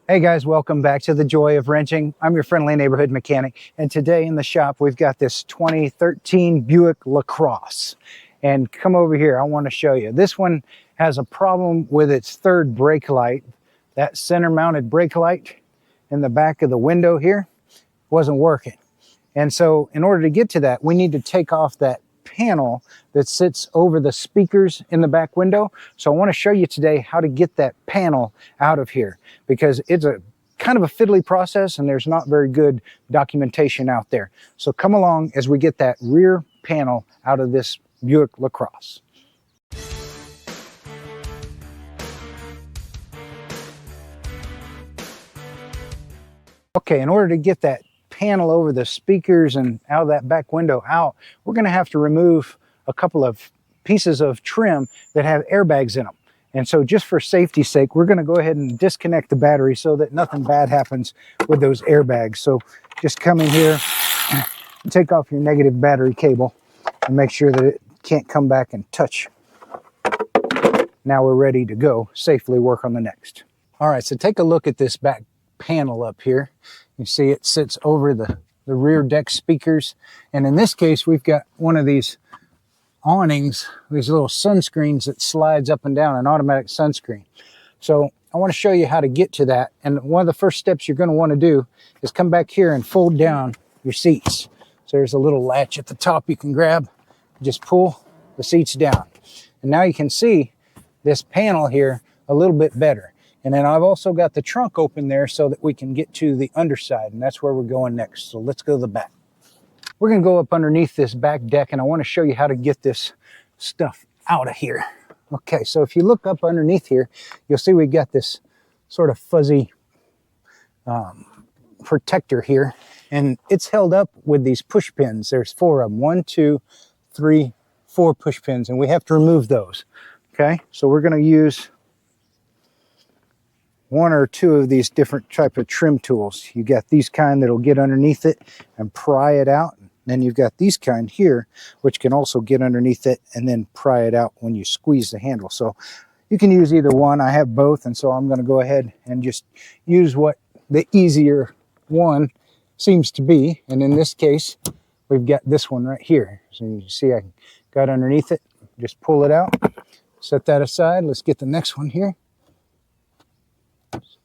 Hey guys, welcome back to the Joy of Wrenching. I'm your friendly neighborhood mechanic, and today in the shop we've got this 2013 Buick Lacrosse. And come over here, I want to show you. This one has a problem with its third brake light. That center mounted brake light in the back of the window here wasn't working. And so in order to get to that, we need to take off that panel that sits over the speakers in the back window. So I want to show you today how to get that panel out of here, because it's a kind of a fiddly process and there's not very good documentation out there. So come along as we get that rear panel out of this Buick Lacrosse. Okay, in order to get that panel over the speakers and out of that back window out, we're going to have to remove a couple of pieces of trim that have airbags in them. And so just for safety's sake, we're going to go ahead and disconnect the battery so that nothing bad happens with those airbags. So just come in here and take off your negative battery cable and make sure that it can't come back and touch. Now we're ready to go safely work on the next. All right, so take a look at this back panel up here. You see it sits over the rear deck speakers. And in this case, we've got one of these awnings, these little sunscreens that slides up and down, an automatic sunscreen. So I want to show you how to get to that. And one of the first steps you're going to want to do is come back here and fold down your seats. So there's a little latch at the top you can grab, just pull the seats down. And now you can see this panel here a little bit better. And then I've also got the trunk open there so that we can get to the underside, and that's where we're going next. So let's go to the back. We're going to go up underneath this back deck, and I want to show you how to get this stuff out of here. Okay, so if you look up underneath here, you'll see we got this sort of fuzzy protector here, and it's held up with these push pins. There's 4 of them, 1, 2, 3, 4 push pins, and we have to remove those. Okay, so we're going to use 1 or 2 of these different type of trim tools. You got these kind that'll get underneath it and pry it out. Then you've got these kind here, which can also get underneath it and then pry it out when you squeeze the handle. So you can use either one. I have both, and so I'm going to go ahead and just use what the easier one seems to be. And in this case, we've got this one right here. So you see I got underneath it. Just pull it out, set that aside. Let's get the next one here.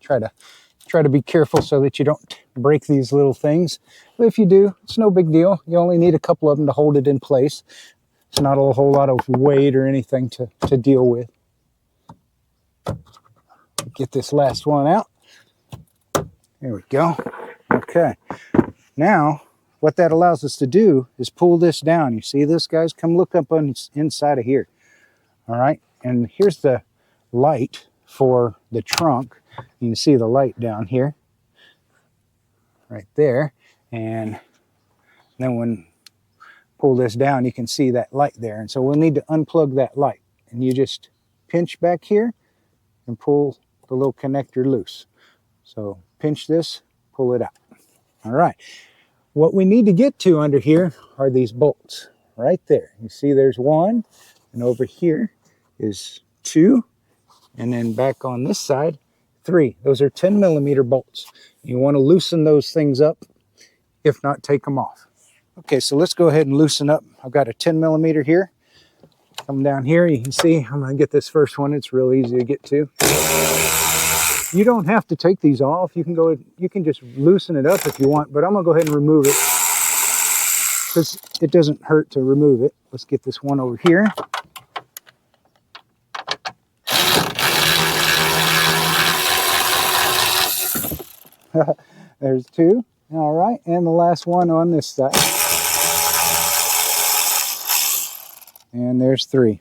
Try to be careful so that you don't break these little things. But if you do, it's no big deal. You only need a couple of them to hold it in place. It's not a whole lot of weight or anything to deal with. Get this last one out. There we go. Okay. Now, what that allows us to do is pull this down. You see this, guys? Come look up on inside of here. All right. And here's the light for the trunk. You can see the light down here, right there. And then when pull this down, you can see that light there. And so we'll need to unplug that light. And you just pinch back here and pull the little connector loose. So pinch this, pull it out. All right. What we need to get to under here are these bolts right there. You see there's 1, and over here is 2. And then back on this side, 3. Those are 10 millimeter bolts. You want to loosen those things up. If not, take them off. Okay, so let's go ahead and loosen up. I've got a 10 millimeter here. Come down here, you can see I'm going to get this first one. It's real easy to get to. You don't have to take these off. You can just loosen it up if you want, but I'm going to go ahead and remove it because it doesn't hurt to remove it. Let's get this one over here. There's 2. All right, and the last one on this side. And there's 3.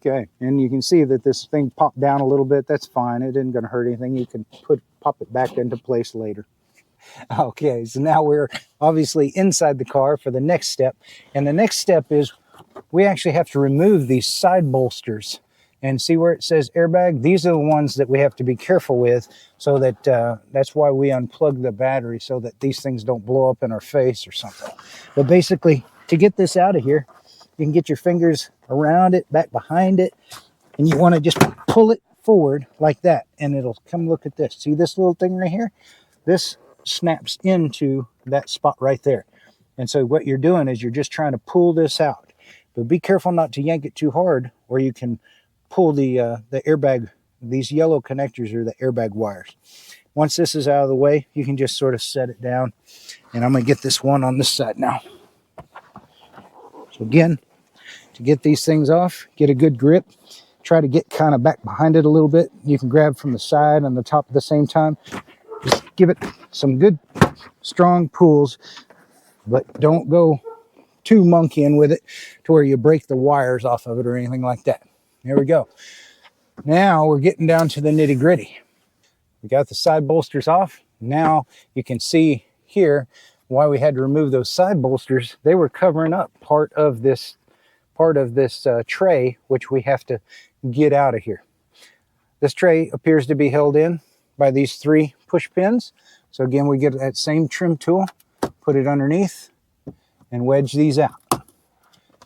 Okay, and you can see that this thing popped down a little bit. That's fine. It isn't going to hurt anything. You can pop it back into place later. Okay, so now we're obviously inside the car for the next step. And the next step is we actually have to remove these side bolsters. And see where it says airbag? These are the ones that we have to be careful with, so that that's why we unplug the battery, so that these things don't blow up in our face or something. But basically, to get this out of here, you can get your fingers around it, back behind it, and you want to just pull it forward like that, and it'll come. Look at this. See this little thing right here? This snaps into that spot right there. And so what you're doing is you're just trying to pull this out. But be careful not to yank it too hard, or you can pull the airbag. These yellow connectors are the airbag wires. Once this is out of the way, you can just sort of set it down. And I'm going to get this one on this side now. So again, to get these things off, get a good grip. Try to get kind of back behind it a little bit. You can grab from the side and the top at the same time. Just give it some good, strong pulls, but don't go too monkeying with it to where you break the wires off of it or anything like that. There we go. Now we're getting down to the nitty gritty. We got the side bolsters off. Now you can see here why we had to remove those side bolsters. They were covering up part of this tray, which we have to get out of here. This tray appears to be held in by these 3 push pins. So again, we get that same trim tool, put it underneath, and wedge these out.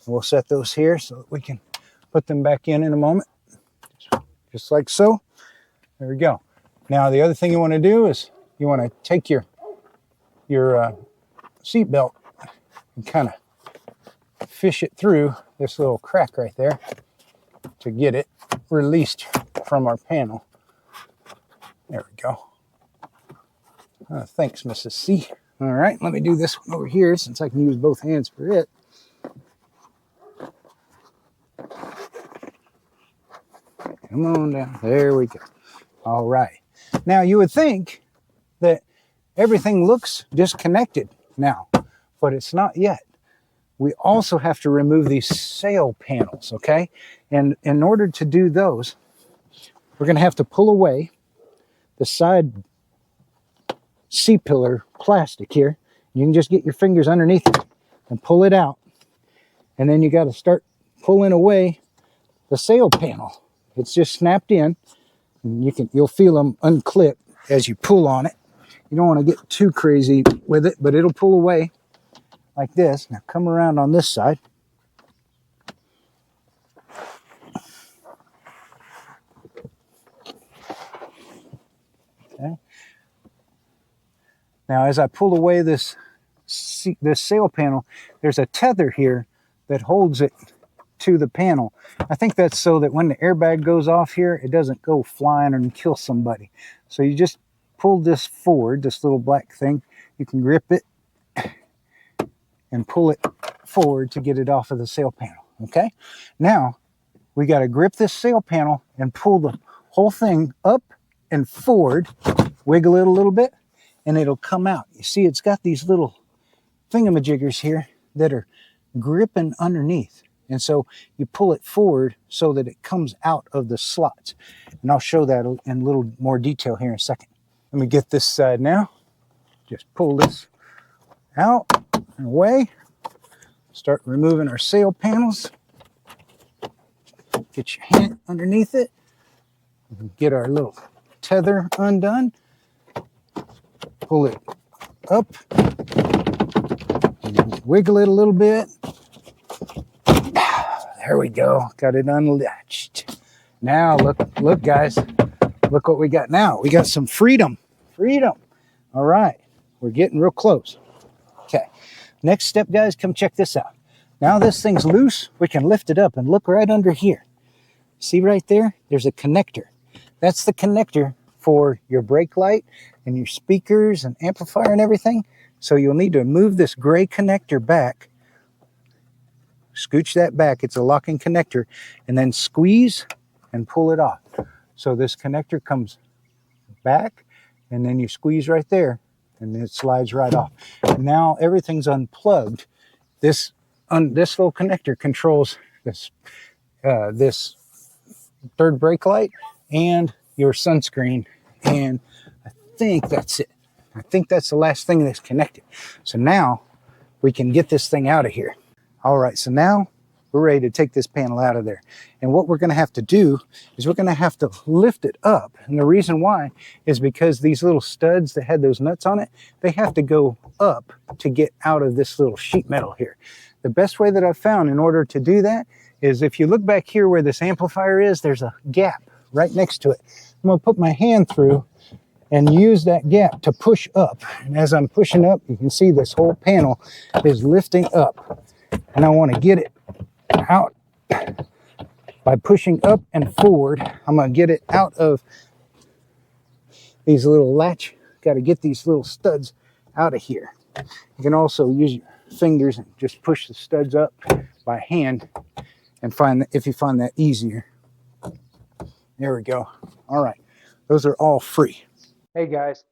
We'll set those here so that we can put them back in a moment. Just like so. There we go. Now the other thing you want to do is you want to take your seat belt and kind of fish it through this little crack right there to get it released from our panel. There we go. Thanks, Mrs. C. All right, let me do this one over here since I can use both hands for it. Come on down. There we go. All right. Now, you would think that everything looks disconnected now, but it's not yet. We also have to remove these sail panels, okay? And in order to do those, we're going to have to pull away the side C-pillar plastic here. You can just get your fingers underneath it and pull it out. And then you got to start pulling away the sail panel. It's just snapped in. And you'll feel them unclip as you pull on it. You don't want to get too crazy with it, but it'll pull away like this. Now come around on this side. Okay. Now as I pull away this sail panel, there's a tether here that holds it to the panel. I think that's so that when the airbag goes off here, it doesn't go flying and kill somebody. So you just pull this forward, this little black thing. You can grip it and pull it forward to get it off of the sail panel. Okay. Now we got to grip this sail panel and pull the whole thing up and forward, wiggle it a little bit, and it'll come out. You see, it's got these little thingamajiggers here that are gripping underneath. And so you pull it forward so that it comes out of the slots. And I'll show that in a little more detail here in a second. Let me get this side now. Just pull this out and away. Start removing our sail panels. Get your hand underneath it. Get our little tether undone. Pull it up. Wiggle it a little bit. There we go. Got it unlatched. Now look guys. Look what we got now. We got some freedom. Freedom. All right. We're getting real close. Okay. Next step, guys, come check this out. Now this thing's loose. We can lift it up and look right under here. See right there? There's a connector. That's the connector for your brake light and your speakers and amplifier and everything. So you'll need to move this gray connector back. Scooch that back. It's a locking connector. And then squeeze and pull it off. So this connector comes back, and then you squeeze right there, and it slides right off. And now everything's unplugged. This little connector controls this third brake light and your sunscreen. And I think that's it. I think that's the last thing that's connected. So now we can get this thing out of here. All right, so now we're ready to take this panel out of there. And what we're going to have to do is we're going to have to lift it up. And the reason why is because these little studs that had those nuts on it, they have to go up to get out of this little sheet metal here. The best way that I've found in order to do that is if you look back here where this amplifier is, there's a gap right next to it. I'm going to put my hand through and use that gap to push up. And as I'm pushing up, you can see this whole panel is lifting up. And I want to get it out by pushing up and forward. I'm going to get it out of these little latch. Got to get these little studs out of here. You can also use your fingers and just push the studs up by hand and find that if you find that easier. There we go. All right. Those are all free. Hey guys,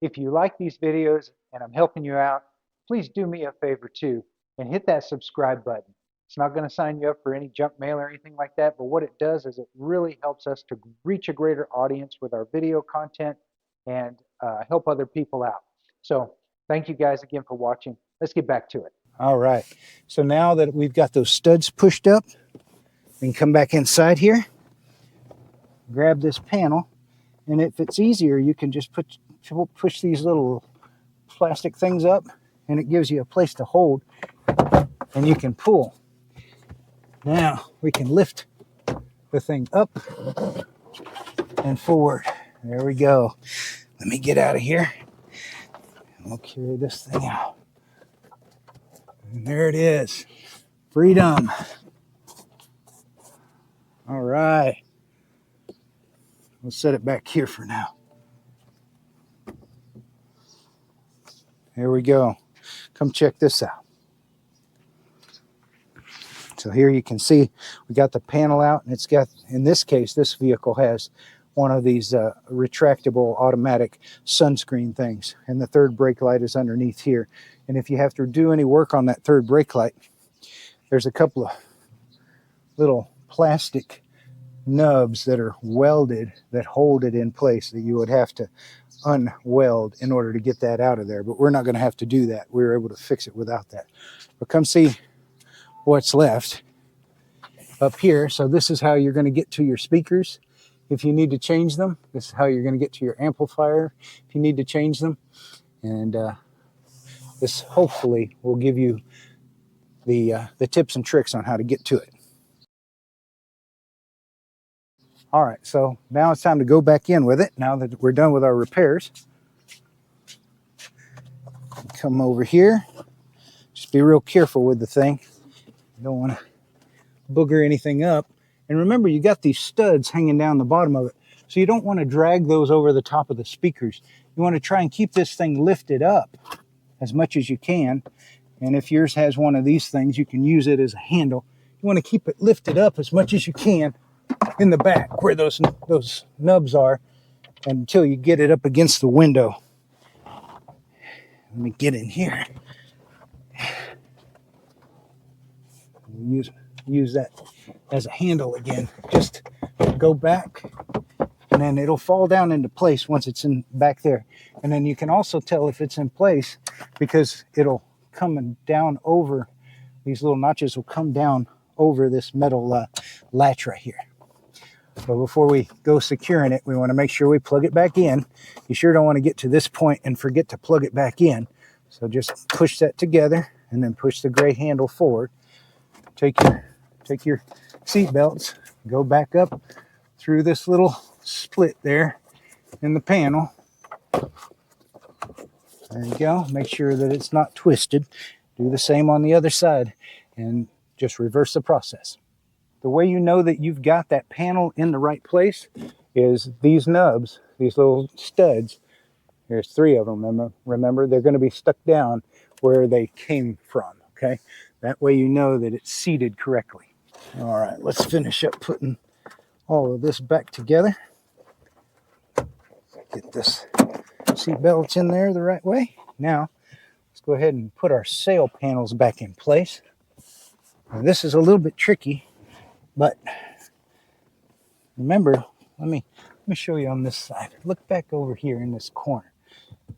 if you like these videos and I'm helping you out, please do me a favor too and hit that subscribe button. It's not going to sign you up for any junk mail or anything like that, but what it does is it really helps us to reach a greater audience with our video content and help other people out. So thank you guys again for watching. Let's get back to it. All right. So now that we've got those studs pushed up, we can come back inside here, grab this panel, and if it's easier, you can just push these little plastic things up, and it gives you a place to hold, and you can pull. Now we can lift the thing up and forward. There we go. Let me get out of here. We'll carry this thing out. And there it is. Freedom. All right. We'll set it back here for now. There we go. Come check this out. So here you can see we got the panel out, and it's got, in this case, this vehicle has one of these retractable automatic sunscreen things, and the third brake light is underneath here. And if you have to do any work on that third brake light, there's a couple of little plastic nubs that are welded that hold it in place that you would have to unweld in order to get that out of there. But we're not going to have to do that. We were able to fix it without that. But come see what's left up here. So this is how you're going to get to your speakers if you need to change them. This is how you're going to get to your amplifier if you need to change them. And this hopefully will give you the tips and tricks on how to get to it. All right, so now it's time to go back in with it now that we're done with our repairs. Come over here. Just be real careful with the thing. You don't want to booger anything up. And remember, you got these studs hanging down the bottom of it. So you don't want to drag those over the top of the speakers. You want to try and keep this thing lifted up as much as you can. And if yours has one of these things, you can use it as a handle. You want to keep it lifted up as much as you can in the back where those nubs are until you get it up against the window. Let me get in here. Use that as a handle again. Just go back, and then it'll fall down into place once it's in back there. And then you can also tell if it's in place because it'll come down over, these little notches will come down over this metal latch right here. But before we go securing it, we want to make sure we plug it back in. You sure don't want to get to this point and forget to plug it back in. So just push that together and then push the gray handle forward. Take your seat belts, go back up through this little split there in the panel. There you go. Make sure that it's not twisted. Do the same on the other side and just reverse the process. The way you know that you've got that panel in the right place is these nubs, these little studs. There's 3 of them, remember, they're going to be stuck down where they came from, okay? That way you know that it's seated correctly. All right, let's finish up putting all of this back together. Get this seat belts in there the right way. Now, let's go ahead and put our sail panels back in place. Now, this is a little bit tricky, but remember, let me show you on this side. Look back over here in this corner.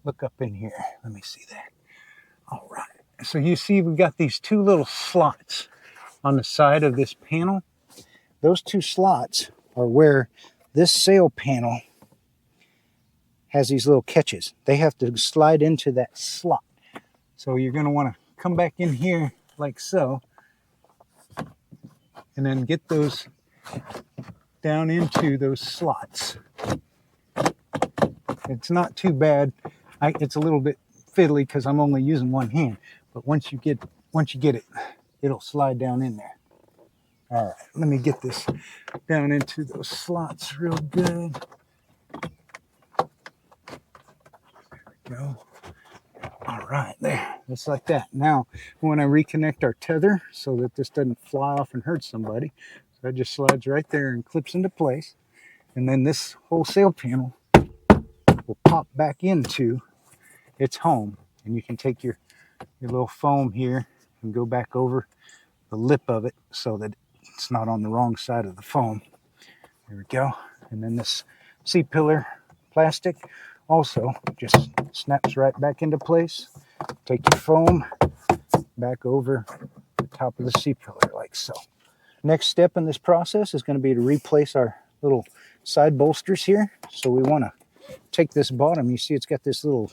Look up in here. Let me see that. All right. So you see we've got these 2 little slots on the side of this panel. Those 2 slots are where this sail panel has these little catches. They have to slide into that slot. So you're going to want to come back in here like so, and then get those down into those slots. It's not too bad. It's a little bit fiddly because I'm only using one hand, but once you get it, it'll slide down in there. All right, let me get this down into those slots real good. There we go. All right, there, just like that. Now, we want to reconnect our tether so that this doesn't fly off and hurt somebody. So that just slides right there and clips into place. And then this whole sail panel will pop back into its home. And you can take your little foam here and go back over the lip of it so that it's not on the wrong side of the foam. There we go. And then this C-pillar plastic also just snaps right back into place. Take your foam back over the top of the C-pillar like so. Next step in this process is going to be to replace our little side bolsters here. So we want to take this bottom. You see it's got this little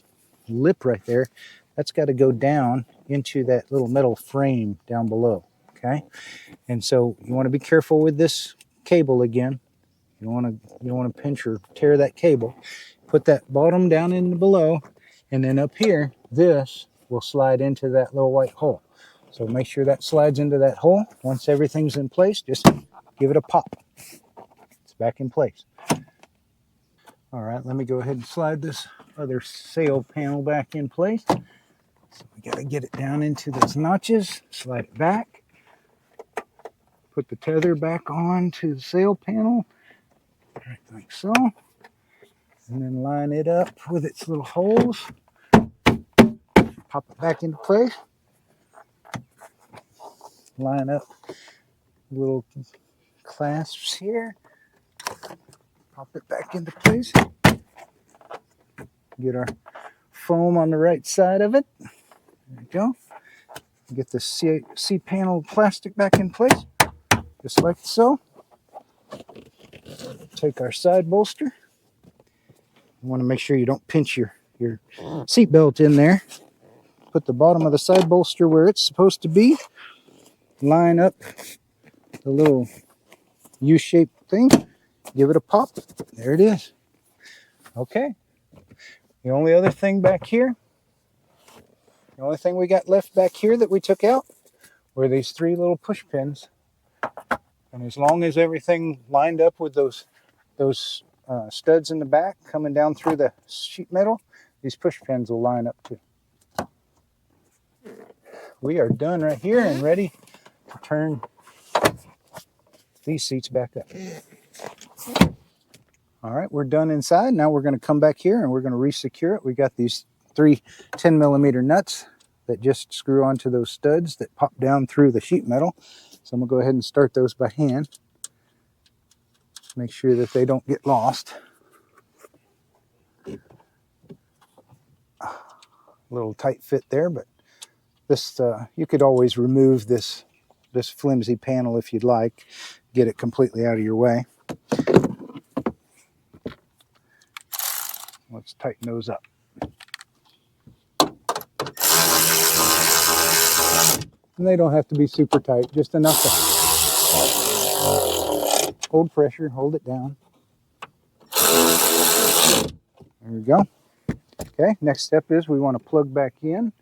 lip right there. That's got to go down into that little metal frame down below. Okay, and so you want to be careful with this cable again. You don't want to pinch or tear that cable. Put that bottom down in below, and then up here, this will slide into that little white hole. So make sure that slides into that hole. Once everything's in place, just give it a pop. It's back in place. All right, let me go ahead and slide this other sail panel back in place. So we got to get it down into those notches, slide it back. Put the tether back on to the sail panel, right like so, and then line it up with its little holes. Pop it back into place. Line up little clasps here. Pop it back into place. Get our foam on the right side of it. There we go. Get the C-panel plastic back in place, just like so. Take our side bolster. You want to make sure you don't pinch your seat belt in there. Put the bottom of the side bolster where it's supposed to be. Line up the little U-shaped thing. Give it a pop. There it is. Okay. The only other thing back here, the only thing we got left back here that we took out were these three little push pins. And as long as everything lined up with those studs in the back coming down through the sheet metal, these push pins will line up too. We are done right here and ready to turn these seats back up. All right, we're done inside. Now we're going to come back here and we're going to re-secure it. We got these three 10mm nuts that just screw onto those studs that pop down through the sheet metal. So I'm going to go ahead and start those by hand. Make sure that they don't get lost. A little tight fit there, but this you could always remove this flimsy panel if you'd like. Get it completely out of your way. Let's tighten those up. And they don't have to be super tight, just enough to hold pressure, hold it down. There we go. Okay, next step is we want to plug back in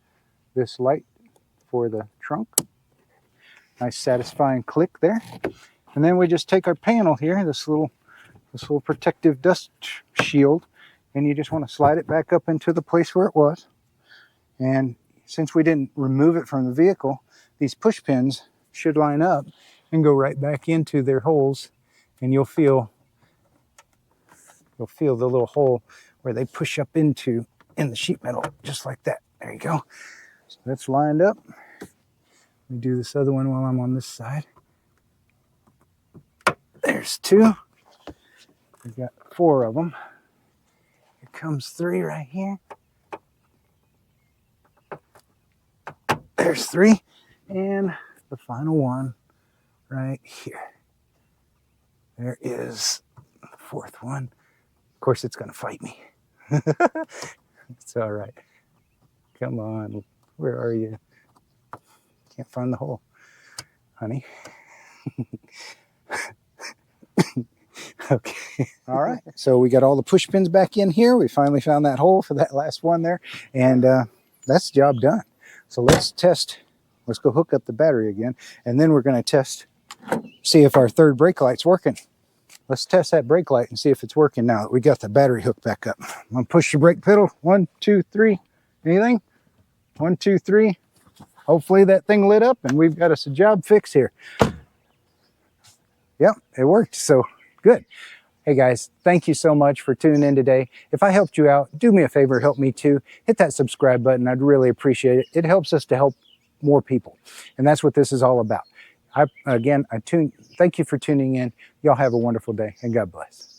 this light for the trunk. Nice satisfying click there. And then we just take our panel here, this little protective dust shield, and you just want to slide it back up into the place where it was. And since we didn't remove it from the vehicle, these push pins should line up and go right back into their holes, and you'll feel the little hole where they push up into in the sheet metal, just like that. There you go. So that's lined up. Let me do this other one while I'm on this side. There's two. We've got four of them. Here comes three right here. There's three. And the final one right here. There is the fourth one. Of course, it's going to fight me. It's all right. Come on. Where are you? Can't find the hole, honey. Okay. All right. So we got all the push pins back in here. We finally found that hole for that last one there. And that's the job done. So let's test. Let's go hook up the battery again. And then we're going to test, see if our third brake light's working. Let's test that brake light and see if it's working now that we got the battery hooked back up. I'm going to push the brake pedal. 1, 2, 3. Anything? 1, 2, 3. Hopefully that thing lit up and we've got us a job fix here. Yep, it worked. So good. Hey guys, thank you so much for tuning in today. If I helped you out, do me a favor, help me too. Hit that subscribe button. I'd really appreciate it. It helps us to help more people. And that's what this is all about. Thank you for tuning in. Y'all have a wonderful day and God bless.